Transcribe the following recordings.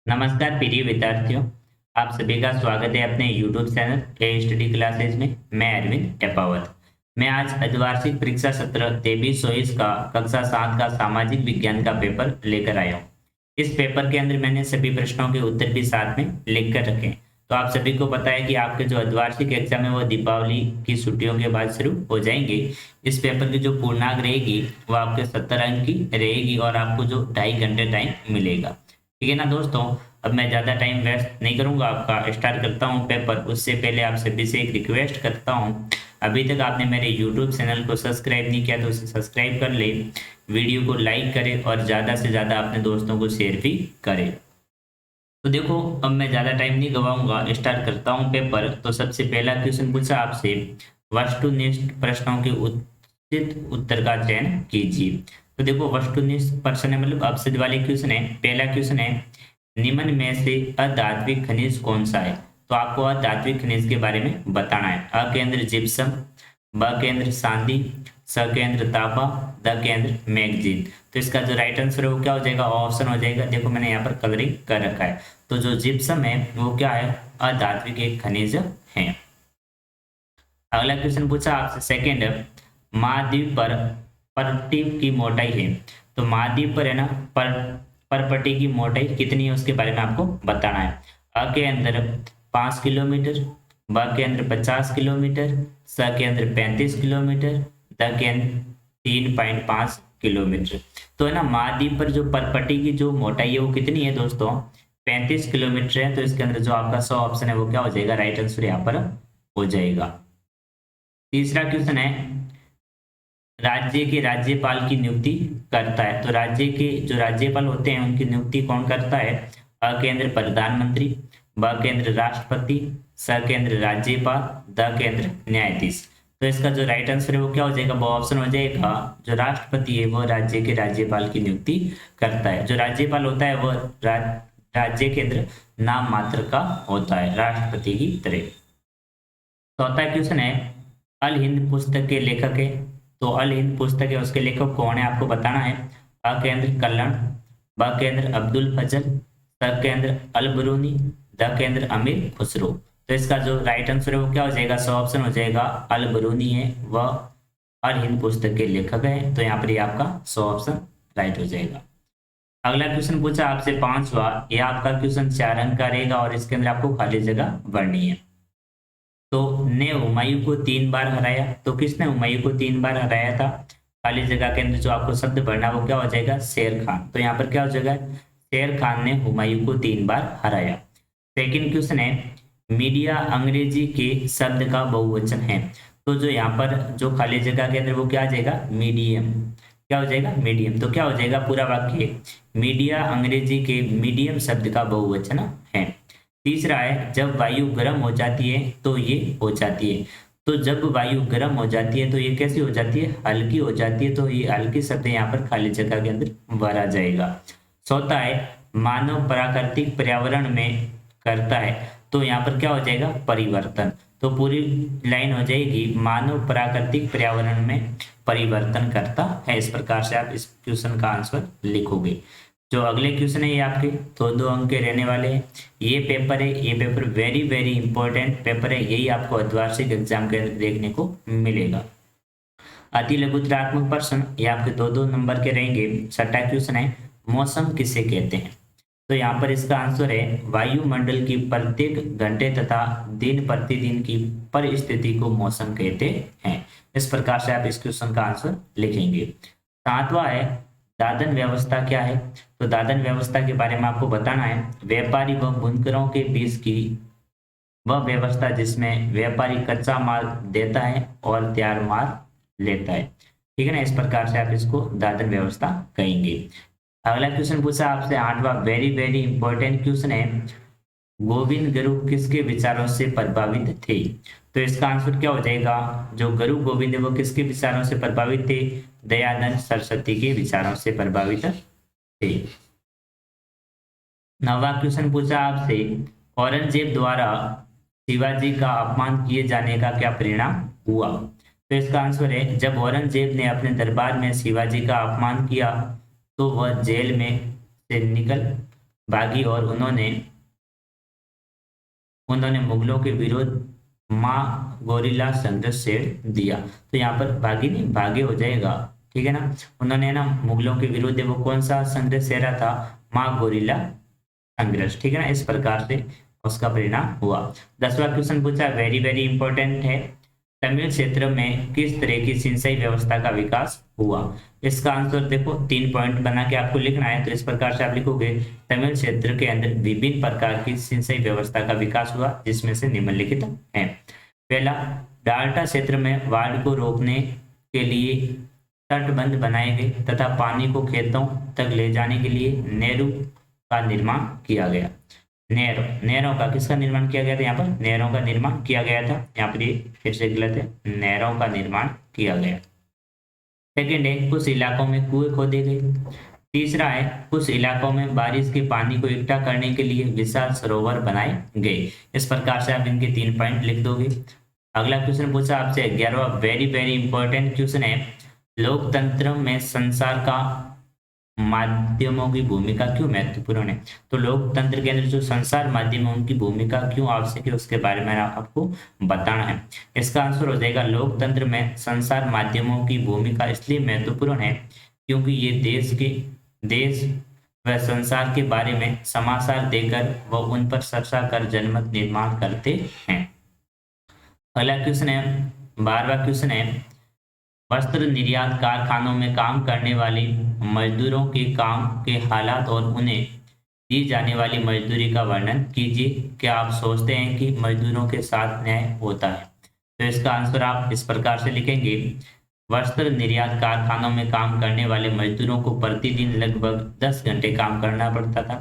नमस्कार प्रिय विद्यार्थियों। आप सभी का स्वागत है अपने YouTube चैनल ए स्टडी क्लासेज में। मैं अरविंद टेपावत। मैं आज अर्धवार्षिक परीक्षा सत्र 23-24 का कक्षा 7 का सामाजिक विज्ञान का पेपर लेकर आया हूँ। इस पेपर के अंदर मैंने सभी प्रश्नों के उत्तर भी साथ में लिख कर रखे हैं। तो आप सभी को पता है कि आपके जो अर्धवार्षिक एग्जाम है वो दीपावली की छुट्टियों के बाद शुरू हो जाएंगे। इस पेपर की जो पूर्णांक रहेगी वो आपके 70 अंक की रहेगी और आपको जो 2.5 घंटे टाइम मिलेगा। ठीक है ना दोस्तों। अब मैं ज़्यादा टाइम वेस्ट नहीं करूंगा, आपका स्टार्ट करता हूं पेपर। उससे पहले आप सभी से एक रिक्वेस्ट करता हूं, अभी तक आपने मेरे YouTube चैनल को सब्सक्राइब नहीं किया तो उसे सब्सक्राइब कर ले, वीडियो को लाइक करें और ज़्यादा से ज़्यादा अपने दोस्तों को शेयर भी करें। तो देखो, अब मैं ज़्यादा टाइम नहीं गवाऊंगा, स्टार्ट करता हूँ पेपर। तो सबसे पहला क्वेश्चन पूछा आपसे, वस्तुनिष्ठ प्रश्नों के उचित उत्तर का चयन कीजिए। तो देखो, वस्तुनिष्ठ प्रश्न है, मतलब अपसद वाले क्वेश्चन है। पहला क्वेश्चन है, निम्न में से अधात्विक खनिज कौन सा है? तो आपको अधात्विक खनिज के बारे में बताना है। अ केंद्र जिप्सम, ब केंद्र चांदी, स केंद्र तांबा, द केंद्र मैग्नीज। तो इसका जो राइट आंसर है वो क्या हो जाएगा? ऑप्शन हो जाएगा। देखो मैंने यहाँ पर कलरिंग कर रखा है। तो जो जिप्सम है वो क्या है? अधात्विक एक खनिज है। अगला क्वेश्चन पूछा आपसे सेकेंड, महाद्वीप पर पर्वतीय की मोटाई है। तो महाद्वीप पर है ना, परपटी की मोटाई कितनी है उसके बारे में आपको बताना है। अ के अंदर 5 किलोमीटर, ब के अंदर 50 किलोमीटर, स के अंदर 35 किलोमीटर, द के अंदर 3.5 किलोमीटर। तो है ना, महाद्वीप पर जो परपटी की जो मोटाई है वो कितनी है दोस्तों? 35 किलोमीटर है। तो इसके अंदर जो आपका 100 ऑप्शन है वो क्या हो जाएगा? राइट आंसर यहाँ पर हो जाएगा। तीसरा क्वेश्चन है, राज्य के राज्यपाल की नियुक्ति करता है। तो राज्य के जो राज्यपाल होते हैं उनकी नियुक्ति कौन करता है? अ केंद्र प्रधानमंत्री, ब केंद्र राष्ट्रपति, स केंद्र राज्यपाल, द केंद्र न्यायाधीश। तो इसका जो राइट आंसर है वो क्या हो जाएगा? वो ऑप्शन हो जाएगा, जो राष्ट्रपति है वो राज्य के राज्यपाल की नियुक्ति करता है। जो राज्यपाल होता है वो राज्य के अंदर नाम मात्र का होता है, राष्ट्रपति की तरह। चौथा क्वेश्चन है, अल हिंद पुस्तक के लेखक है। तो अल हिंद पुस्तक है उसके लेखक कौन है आपको बताना है। अ केंद्र कल्लन, ब केंद्र अब्दुल फजल, स केंद्र अल बरूनी, द केंद्र अमीर खुसरो। तो इसका जो राइट आंसर है वो क्या हो जाएगा? 100 ऑप्शन हो जाएगा, अल बरूनी है वह अल हिंद पुस्तक के लेखक है। तो यहाँ पर ये आपका 100 ऑप्शन राइट हो जाएगा। अगला क्वेश्चन पूछा आपसे पांचवा, यह आपका क्वेश्चन 4 अंक का रहेगा और इसके अंदर आपको खाली जगह भरनी है। तो ने हुमायूं को 3 बार हराया। तो किसने हुमायूं को 3 बार हराया था? खाली जगह के अंदर जो आपको शब्द भरना वो क्या हो जाएगा? शेर खान। तो यहाँ पर क्या हो जाएगा? शेर खान ने हुमायूं को 3 बार हराया। सेकंड क्वेश्चन है, मीडिया अंग्रेजी के शब्द का बहुवचन है। तो जो यहाँ पर जो खाली जगह के अंदर वो क्या आ जाएगा? मीडियम। क्या हो जाएगा? मीडियम। तो क्या हो जाएगा पूरा वाक्य? मीडिया अंग्रेजी के मीडियम शब्द का बहुवचन है। तीसरा है, जब वायु गर्म हो जाती है तो ये हो जाती है। तो जब वायु गर्म हो जाती है तो ये कैसी हो जाती है? हल्की हो जाती है। तो ये हल्की शब्द यहाँ पर खाली जगह के अंदर भरा जाएगा। चौथा है, मानव प्राकृतिक पर्यावरण में करता है। तो यहाँ पर क्या हो जाएगा? परिवर्तन। तो पूरी लाइन हो जाएगी, मानव प्राकृतिक पर्यावरण में परिवर्तन करता है। इस प्रकार से आप इस क्वेश्चन का आंसर लिखोगे। जो अगले क्वेश्चन है ये आपके 2-2 अंक के रहने वाले हैं। ये पेपर है, ये paper very very important paper है। यही आपको अर्धवार्षिक एग्जाम के अंदर देखने को मिलेगा। अति लघुत्तरात्मक प्रश्न ये आपके 2-2 नंबर के रहेंगे। छठा क्वेश्चन है, मौसम किसे कहते हैं? तो यहाँ पर इसका आंसर है, वायुमंडल की प्रत्येक घंटे तथा दिन प्रतिदिन की परिस्थिति को मौसम कहते हैं। इस प्रकार से आप इस क्वेश्चन का आंसर लिखेंगे। सातवां है, दादन व्यवस्था क्या है? तो दादन व्यवस्था के बारे में आपको बताना है, व्यापारी व बुनकरों के बीच की वह व्यवस्था जिसमें व्यापारी कच्चा माल देता है और तैयार माल लेता है। ठीक है ना, इस प्रकार से आप इसको दादन व्यवस्था कहेंगे। अगला क्वेश्चन पूछा आपसे आठवां, वेरी वेरी इंपॉर्टेंट क्वेश्चन है, गोविंद गुरु किसके विचारों से प्रभावित थे? तो इसका आंसर क्या हो जाएगा? जो गुरु गोविंद है वो किसके विचारों से प्रभावित थे? दयानंद सरस्वती के विचारों से प्रभावित थे। नवा क्वेश्चन पूछा आपसे, औरंगजेब द्वारा शिवाजी का अपमान किए जाने का क्या परिणाम हुआ? तो इसका आंसर है, जब औरंगजेब ने अपने दरबार में शिवाजी का अपमान किया तो वह जेल में से निकल भागी और उन्होंने मुगलों के विरुद्ध माँ गोरिल्ला संघर्ष छेड़ दिया। तो यहाँ पर भागी नहीं, भागे हो जाएगा, ठीक है ना। उन्होंने ना मुगलों के विरुद्ध वो कौन सा संघर्ष छेड़ा था, माँ गोरिल्ला संघर्ष, ठीक है ना। इस प्रकार से उसका परिणाम हुआ। 10वां क्वेश्चन पूछा, वेरी वेरी इंपॉर्टेंट है, तमिल क्षेत्र में किस तरह की सिंचाई व्यवस्था का विकास हुआ। इसका आंसर देखो 3 पॉइंट बना के आपको लिखना है। तो इस प्रकार से आप लिखोगे, तमिल क्षेत्र के अंदर विभिन्न प्रकार की सिंचाई व्यवस्था का विकास हुआ, जिसमें से निम्नलिखित है। पहला, डाल्टा क्षेत्र में बाढ़ को रोकने के लिए तटबंध बनाए गए तथा पानी को खेतों तक ले जाने के लिए नहरों का निर्माण किया गया। नहरों का किसका निर्माण किया गया था, यहाँ पर नहरों का निर्माण किया गया था। यहाँ पर ये फिर से गलत है, नहरों का निर्माण किया गया। सेकेंड है, कुछ इलाकों में कुएं खोदे गए। तीसरा है, कुछ इलाकों में बारिश के पानी को इकट्ठा करने के लिए विशाल सरोवर बनाए गए। इस प्रकार से आप इनके 3 पॉइंट लिख दोगे। अगला क्वेश्चन पूछा आपसे 11वां, वेरी वेरी इंपॉर्टेंट क्वेश्चन है, लोकतंत्र में संसार का माध्यमों की भूमिका क्यों महत्वपूर्ण है। तो लोकतंत्र के अंदर जो संसार माध्यम है उनकी भूमिका क्यों आवश्यक है, उसके बारे में आपको बताना है। इसका आंसर हो जाएगा, लोकतंत्र में संसार माध्यमों की भूमिका इसलिए महत्वपूर्ण है क्योंकि ये देश व संसार के बारे में समाचार देकर व उन पर चर्चा कर जनमत निर्माण करते हैं। अगला क्वेश्चन है 12वां क्वेश्चन है, वस्त्र निर्यात कारखानों में काम करने वाले मजदूरों के काम के हालात और उन्हें दी जाने वाली मजदूरी का वर्णन कीजिए। क्या आप सोचते हैं कि मजदूरों के साथ न्याय होता है। तो इसका आंसर आप इस प्रकार से लिखेंगे, वस्त्र निर्यात कारखानों में काम करने वाले मजदूरों को प्रतिदिन लगभग 10 घंटे काम करना पड़ता था।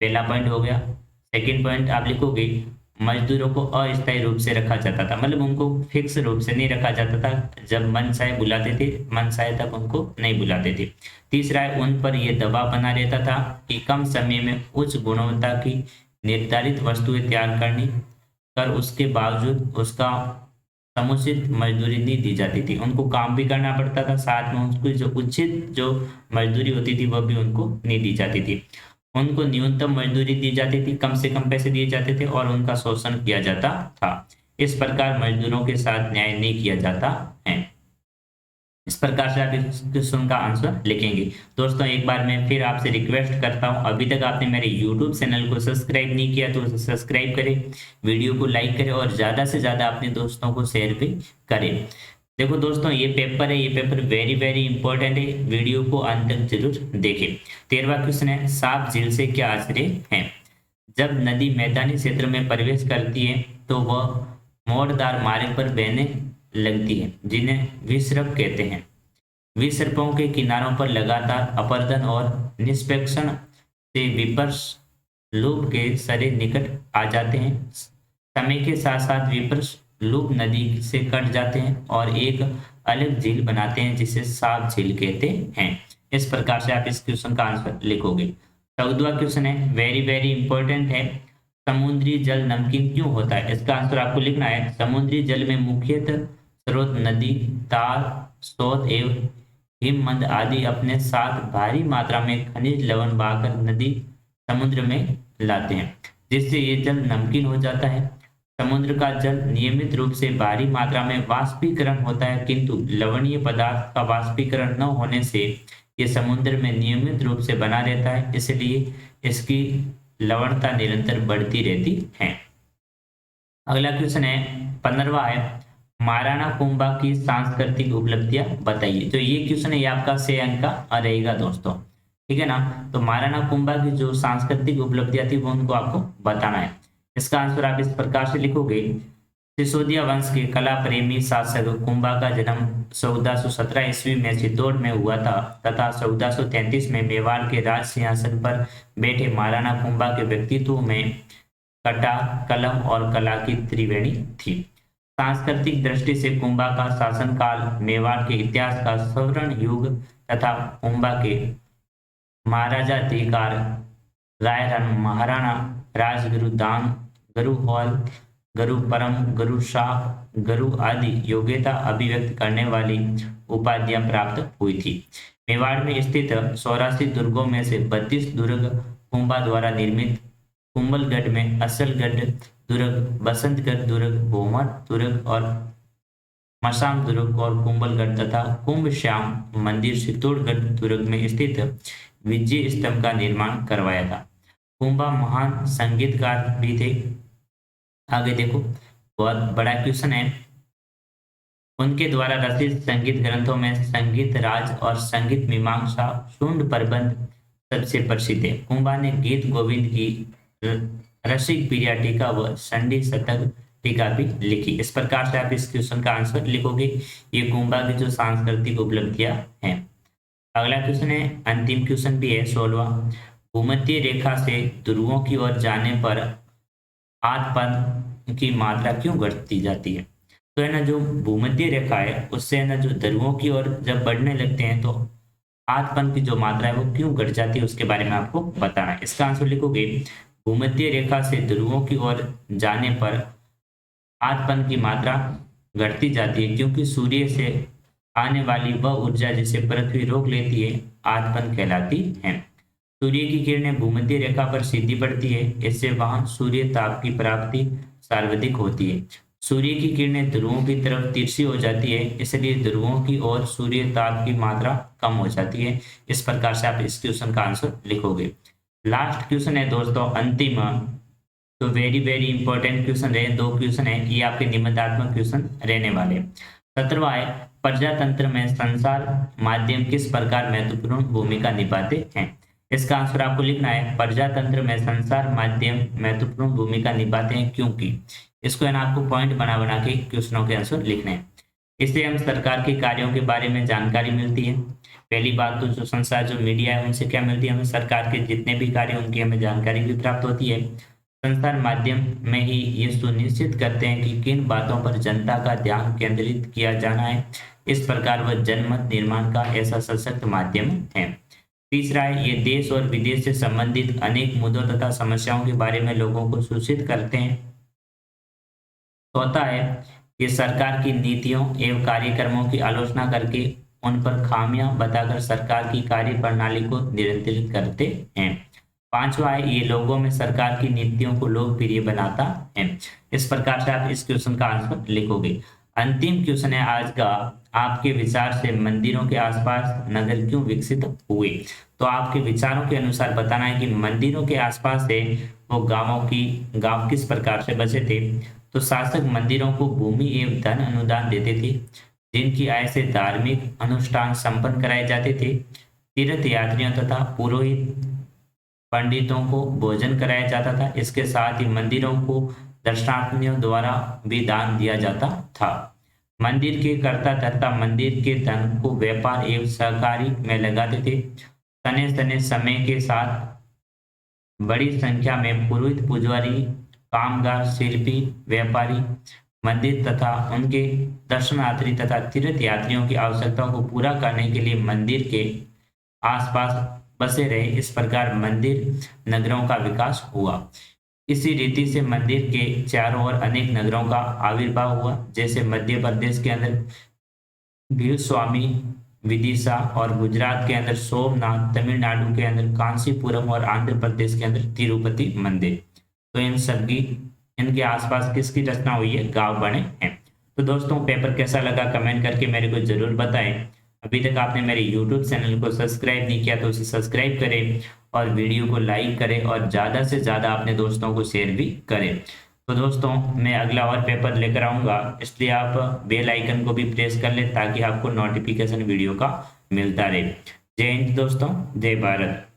पहला पॉइंट हो गया। सेकेंड पॉइंट आप लिखोगे, मजदूरों को अस्थायी रूप से रखा जाता था, मतलब उनको फिक्स रूप से नहीं रखा जाता था, जब मन चाहे बुलाते थे, मन चाहे तक उनको नहीं बुलाते थे। तीसरा है, उन पर यह दबाव बना रहता था कि कम समय में उच्च गुणवत्ता की निर्धारित वस्तुएं तैयार करनी कर उसके बावजूद उसका समुचित मजदूरी नहीं दी जाती थी। उनको काम भी करना पड़ता था, साथ में उनको जो उचित जो मजदूरी होती थी वह भी उनको नहीं दी जाती थी। उनको न्यूनतम मजदूरी दी जाती थी, कम से कम पैसे दिए जाते थे और उनका शोषण किया जाता था। इस प्रकार मजदूरों के साथ न्याय नहीं किया जाता है। इस प्रकार से आप इस क्वेश्चन का आंसर लिखेंगे। दोस्तों एक बार मैं फिर आपसे रिक्वेस्ट करता हूं, अभी तक आपने मेरे YouTube चैनल को सब्सक्राइब नहीं किया तो उसे सब्सक्राइब करें, वीडियो को लाइक करें और ज़्यादा से ज़्यादा अपने दोस्तों को शेयर भी करें। देखो दोस्तों ये पेपर है, ये पेपर वेरी वेरी इंपॉर्टेंट है, वीडियो को अंत तक जरूर देखें। 13वां क्वेश्चन है, साफ झील से क्या आश्चर्य है। जब नदी मैदानी क्षेत्र में प्रवेश करती है तो वह मोड़दार मार्ग पर बहने लगती है, जिन्हें विसर्प कहते हैं। विसर्पों के किनारों पर लगातार अपर्दन और निष्पेक्षण से विपर्स लूप के सरे निकट आ जाते हैं। समय के साथ साथ विपर्स लूप नदी से कट जाते हैं और एक अलग झील बनाते हैं जिसे साफ झील कहते हैं। इस प्रकार से आप इस क्वेश्चन का आंसर लिखोगे। 14वां क्वेश्चन है, वेरी वेरी इंपॉर्टेंट है, समुद्री जल नमकीन क्यों होता है। इसका आंसर आपको लिखना है, समुद्री जल में मुख्यतः स्रोत नदी, ताल, स्रोत एवं हिमनद आदि अपने साथ भारी मात्रा में खनिज लवण बहाकर नदी समुद्र में लाते हैं, जिससे ये जल नमकीन हो जाता है। समुद्र का जल नियमित रूप से भारी मात्रा में वाष्पीकरण होता है, किंतु लवणीय पदार्थ का वाष्पीकरण न होने से ये समुद्र में नियमित रूप से बना रहता है, इसलिए इसकी लवणता निरंतर बढ़ती रहती है। अगला क्वेश्चन है 15वां है, महाराणा कुंभा की सांस्कृतिक उपलब्धियां बताइए। तो ये क्वेश्चन है, ये आपका 6 अंक का रहेगा दोस्तों, ठीक है ना। तो महाराणा कुंभा की जो सांस्कृतिक उपलब्धियां थी वो उनको आपको बताना है। इसका आंसर आप इस प्रकार से लिखोगे, सिसोदिया वंश के कला प्रेमी शासक कुंभा का जन्म 1417 ईस्वी में चित्तौड़ में हुआ था तथा 1433 में मेवाड़ के राज सिंहासन पर बैठे महाराणा कुंभा के व्यक्तित्व में कटा, कलम और कला की त्रिवेणी थी। सांस्कृतिक दृष्टि से कुंभा का शासनकाल मेवाड़ के इतिहास का स्वर्ण युग तथा कुंभा के महाराजाधिकार राय महाराणा राजगुरु दान, गुरु हॉल, गुरु परम, गुरु शाह, गुरु आदि योग्यता अभिव्यक्त करने वाली उपाधियां प्राप्त हुई थी। मेवाड़ में स्थित 84 दुर्गों में से 32 दुर्ग कुंभा द्वारा निर्मित कुंभलगढ़ में असलगढ़ दुर्ग, बसंतगढ़ दुर्ग, भोमर दुर्ग और मसाम दुर्ग और कुंभलगढ़ तथा कुंभ श्याम मंदिर चित्तौड़गढ़ दुर्ग में स्थित विजय स्तंभ का निर्माण करवाया था। कुंभा महान संगीतकार भी थे। आगे देखो, बहुत बड़ा क्वेश्चन है। उनके द्वारा रचित संगीत ग्रंथों में संगीत राज और संगीत मीमांसा शून्य प्रबंध सबसे प्रसिद्ध है। कुंभा ने गीत गोविंद की रसिक प्रिया टीका व संडी शतक टीका भी लिखी। इस प्रकार से आप इस क्वेश्चन का आंसर लिखोगे। ये कुंभा की जो सांस्कृतिक उपलब्धियां हैं। अगला क्वेश्चन है, अंतिम क्वेश्चन भी है 16वां। भूमध्य रेखा से ध्रुवों की ओर जाने पर आधपन की मात्रा क्यों घटती जाती है? तो है ना, जो भूमध्य रेखा है उससे है ना जो ध्रुवों की ओर जब बढ़ने लगते हैं तो आधपन की जो मात्रा है वो क्यों घट जाती है उसके बारे में आपको बताना है। इसका आंसर लिखोगे, भूमध्य रेखा से ध्रुवों की ओर जाने पर आधपन की मात्रा घटती जाती है क्योंकि सूर्य से आने वाली वह ऊर्जा जिसे पृथ्वी रोक लेती है आधपन कहलाती है। सूर्य की किरणें भूमध्य रेखा पर सीधी पड़ती है, इससे वहां सूर्य ताप की प्राप्ति सर्वाधिक होती है। सूर्य की किरणें ध्रुवों की तरफ तिरछी हो जाती है, इसलिए ध्रुवों की ओर सूर्य ताप की मात्रा कम हो जाती है। इस प्रकार से आप इस क्वेश्चन का आंसर लिखोगे। लास्ट क्वेश्चन है दोस्तों, अंतिम, तो वेरी वेरी इंपॉर्टेंट क्वेश्चन रहे। 2 क्वेश्चन है, ये आपके निबंधात्मक क्वेश्चन रहने वाले। 17वां है, प्रजातंत्र में संचार माध्यम किस प्रकार महत्वपूर्ण भूमिका निभाते हैं? इसका आंसर आपको लिखना है, प्रजातंत्र में संचार माध्यम महत्वपूर्ण भूमिका निभाते हैं क्योंकि। इसको है ना आपको पॉइंट बना बना के क्वेश्चनों के आंसर लिखने हैं। इससे हम सरकार के कार्यों के बारे में जानकारी मिलती है। पहली बात तो जो संसार जो मीडिया है उनसे क्या मिलती है, हमें सरकार के जितने भी कार्य उनकी हमें जानकारी भी प्राप्त होती है। संचार माध्यम में ही ये सुनिश्चित करते हैं कि किन बातों पर जनता का ध्यान केंद्रित किया जाना है। इस प्रकार वह जनमत निर्माण का ऐसा सशक्त माध्यम है। तीसरा है, ये देश और विदेश से संबंधित अनेक मुद्दों तथा समस्याओं के बारे में लोगों को सूचित करते हैं। चौथा है, ये सरकार की नीतियों एवं कार्यक्रमों की आलोचना करके उन पर खामियां बताकर सरकार की कार्य प्रणाली को नियंत्रित करते हैं। 5वां है, ये लोगों में सरकार की नीतियों को लोकप्रिय बनाता है। इस प्रकार से आप इस क्वेश्चन का आंसर लिखोगे। अंतिम क्वेश्चन है आज का, आपके विचार से मंदिरों के आसपास नगर क्यों विकसित हुए? तो आपके विचारों के अनुसार बताना है कि मंदिरों के आसपास से वो गांव किस प्रकार से बसे थे। तो शासक मंदिरों को भूमि एवं धन अनुदान देते थे, जिनकी आय से धार्मिक अनुष्ठान संपन्न कराए जाते थे। तीर्थ यात्रियों तथा पुरोहित पंडितों को भोजन कराया जाता था। इसके साथ ही मंदिरों को दर्शनार्थियों द्वारा भी दान दिया जाता था। मंदिर के कर्ता धर्ता मंदिर के धन को व्यापार एवं सहकारी में लगाते थे। सने समय के साथ बड़ी संख्या में पुरोहित, पुजारी, कामगार, शिल्पी, व्यापारी मंदिर तथा उनके दर्शनार्थी तथा तीर्थ यात्रियों की आवश्यकताओं को पूरा करने के लिए मंदिर के आसपास बसे रहे। इस प्रकार मंदिर नगरों का विकास हुआ। इसी रीति से मंदिर के चारों ओर अनेक नगरों का आविर्भाव हुआ, जैसे मध्य प्रदेश के अंदर भील स्वामी विदिशा और गुजरात के अंदर सोमनाथ, तमिलनाडु के अंदर कांचीपुरम और आंध्र प्रदेश के अंदर तिरुपति मंदिर। तो इनके आसपास किसकी रचना हुई है? गांव बने हैं। तो दोस्तों, पेपर कैसा लगा कमेंट करके मेरे को जरूर बताएं। अभी तक आपने मेरे YouTube चैनल को सब्सक्राइब नहीं किया तो उसे सब्सक्राइब करें और वीडियो को लाइक करें और ज़्यादा से ज़्यादा अपने दोस्तों को शेयर भी करें। तो दोस्तों, मैं अगला और पेपर लेकर आऊँगा, इसलिए आप बेल आइकन को भी प्रेस कर लें ताकि आपको नोटिफिकेशन वीडियो का मिलता रहे। जय हिंद दोस्तों, जय भारत।